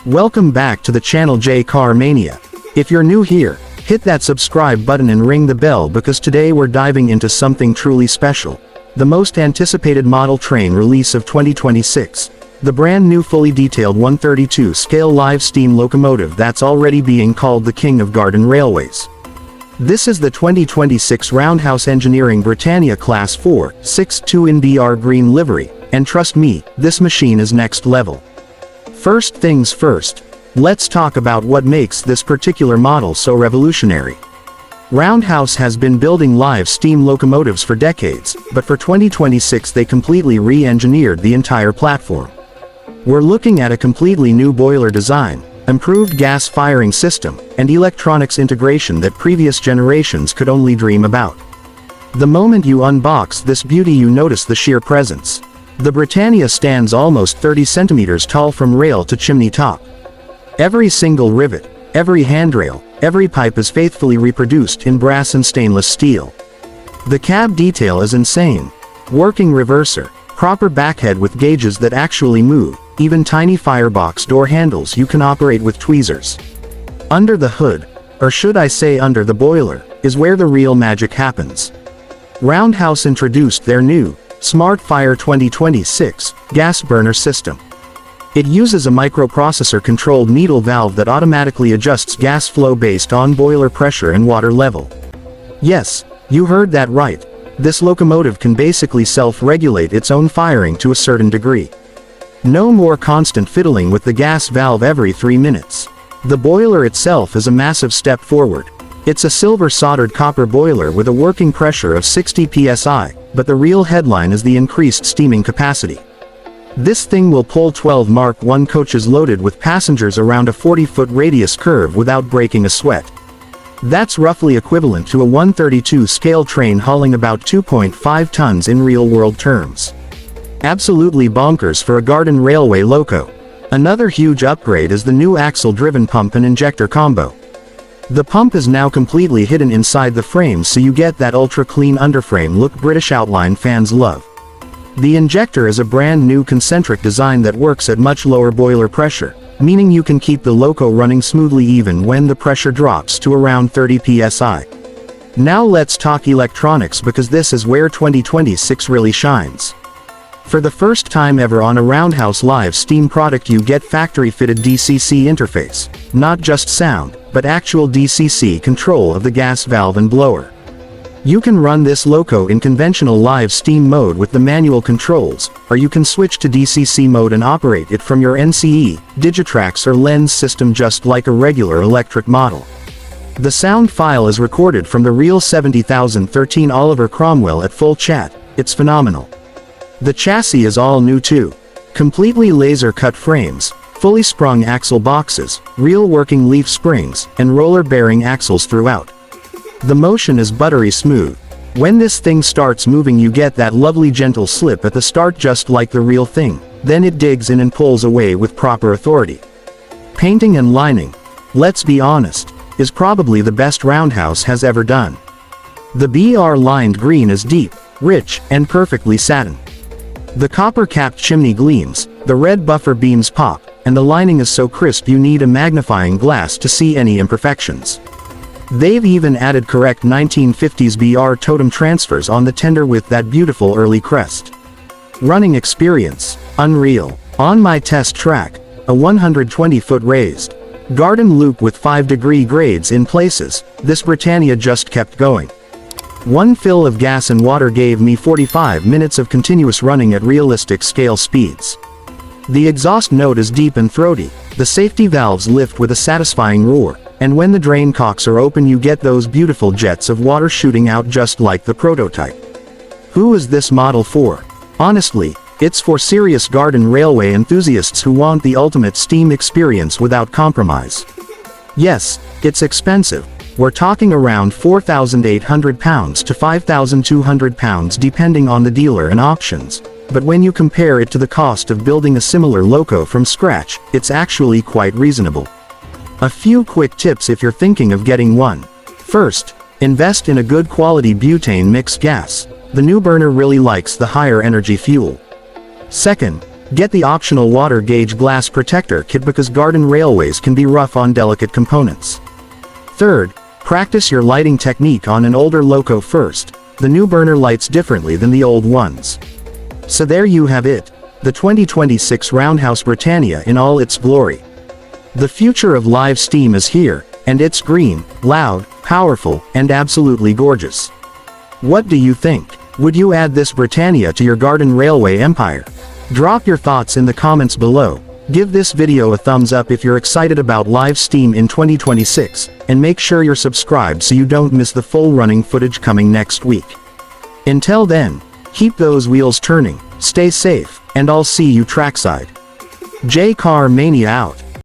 Welcome back to the channel J Car Mania. If you're new here, hit that subscribe button and ring the bell because today we're diving into something truly special. The most anticipated model train release of 2026. The brand new fully detailed 132 scale live steam locomotive that's already being called the king of garden railways. This is the 2026 Roundhouse Engineering Britannia Class 462 in BR green livery, and trust me, this machine is next level. First things first, let's talk about what makes this particular model so revolutionary. Roundhouse has been building live steam locomotives for decades, but for 2026 they completely re-engineered the entire platform. We're looking at a completely new boiler design, improved gas firing system, and electronics integration that previous generations could only dream about. The moment you unbox this beauty you notice the sheer presence. The Britannia stands almost 30 centimeters tall from rail to chimney top. Every single rivet, every handrail, every pipe is faithfully reproduced in brass and stainless steel. The cab detail is insane. Working reverser, proper backhead with gauges that actually move, even tiny firebox door handles you can operate with tweezers. Under the hood, or should I say under the boiler, is where the real magic happens. Roundhouse introduced their new Smart Fire 2026 gas burner system. It uses a microprocessor-controlled needle valve that automatically adjusts gas flow based on boiler pressure and water level. Yes, you heard that right. This locomotive can basically self-regulate its own firing to a certain degree. No more constant fiddling with the gas valve every 3 minutes. The boiler itself is a massive step forward. It's a silver soldered copper boiler with a working pressure of 60 psi, but the real headline is the increased steaming capacity. This thing will pull 12 Mark I coaches loaded with passengers around a 40-foot radius curve without breaking a sweat. That's roughly equivalent to a 132 scale train hauling about 2.5 tons in real-world terms. Absolutely bonkers for a garden railway loco. Another huge upgrade is the new axle-driven pump and injector combo. The pump is now completely hidden inside the frame so you get that ultra-clean underframe look British outline fans love. The injector is a brand new concentric design that works at much lower boiler pressure, meaning you can keep the loco running smoothly even when the pressure drops to around 30 psi. Now let's talk electronics because this is where 2026 really shines. For the first time ever on a Roundhouse live steam product you get factory-fitted DCC interface, not just sound, but actual DCC control of the gas valve and blower. You can run this loco in conventional live steam mode with the manual controls, or you can switch to DCC mode and operate it from your NCE, Digitrax or lens system just like a regular electric model. The sound file is recorded from the real 70,013 Oliver Cromwell at full chat. It's phenomenal. The chassis is all new too. Completely laser-cut frames, fully sprung axle boxes, real working leaf springs, and roller-bearing axles throughout. The motion is buttery smooth. When this thing starts moving you get that lovely gentle slip at the start just like the real thing, then it digs in and pulls away with proper authority. Painting and lining, let's be honest, is probably the best Roundhouse has ever done. The BR lined green is deep, rich, and perfectly satin. The copper-capped chimney gleams, the red buffer beams pop, and the lining is so crisp you need a magnifying glass to see any imperfections. They've even added correct 1950s BR totem transfers on the tender with that beautiful early crest. Running experience, unreal. On my test track, a 120-foot raised garden loop with 5-degree grades in places, this Britannia just kept going. One fill of gas and water gave me 45 minutes of continuous running at realistic scale speeds. The exhaust note is deep and throaty, the safety valves lift with a satisfying roar, and when the drain cocks are open you get those beautiful jets of water shooting out just like the prototype. Who is this model for? Honestly, it's for serious garden railway enthusiasts who want the ultimate steam experience without compromise. Yes, it's expensive. We're talking around £4,800 to £5,200 depending on the dealer and options, but when you compare it to the cost of building a similar loco from scratch, it's actually quite reasonable. A few quick tips if you're thinking of getting one. First, invest in a good quality butane mixed gas. The new burner really likes the higher energy fuel. Second, Get the optional water gauge glass protector kit because garden railways can be rough on delicate components. Third, practice your lighting technique on an older loco first. The new burner lights differently than the old ones. So there you have it, the 2026 Roundhouse Britannia in all its glory. The future of live steam is here, and it's green, loud, powerful, and absolutely gorgeous. What do you think? Would you add this Britannia to your garden railway empire? Drop your thoughts in the comments below. Give this video a thumbs up if you're excited about live steam in 2026, and make sure you're subscribed so you don't miss the full running footage coming next week. Until then, keep those wheels turning, stay safe, and I'll see you trackside. J-Car Mania out.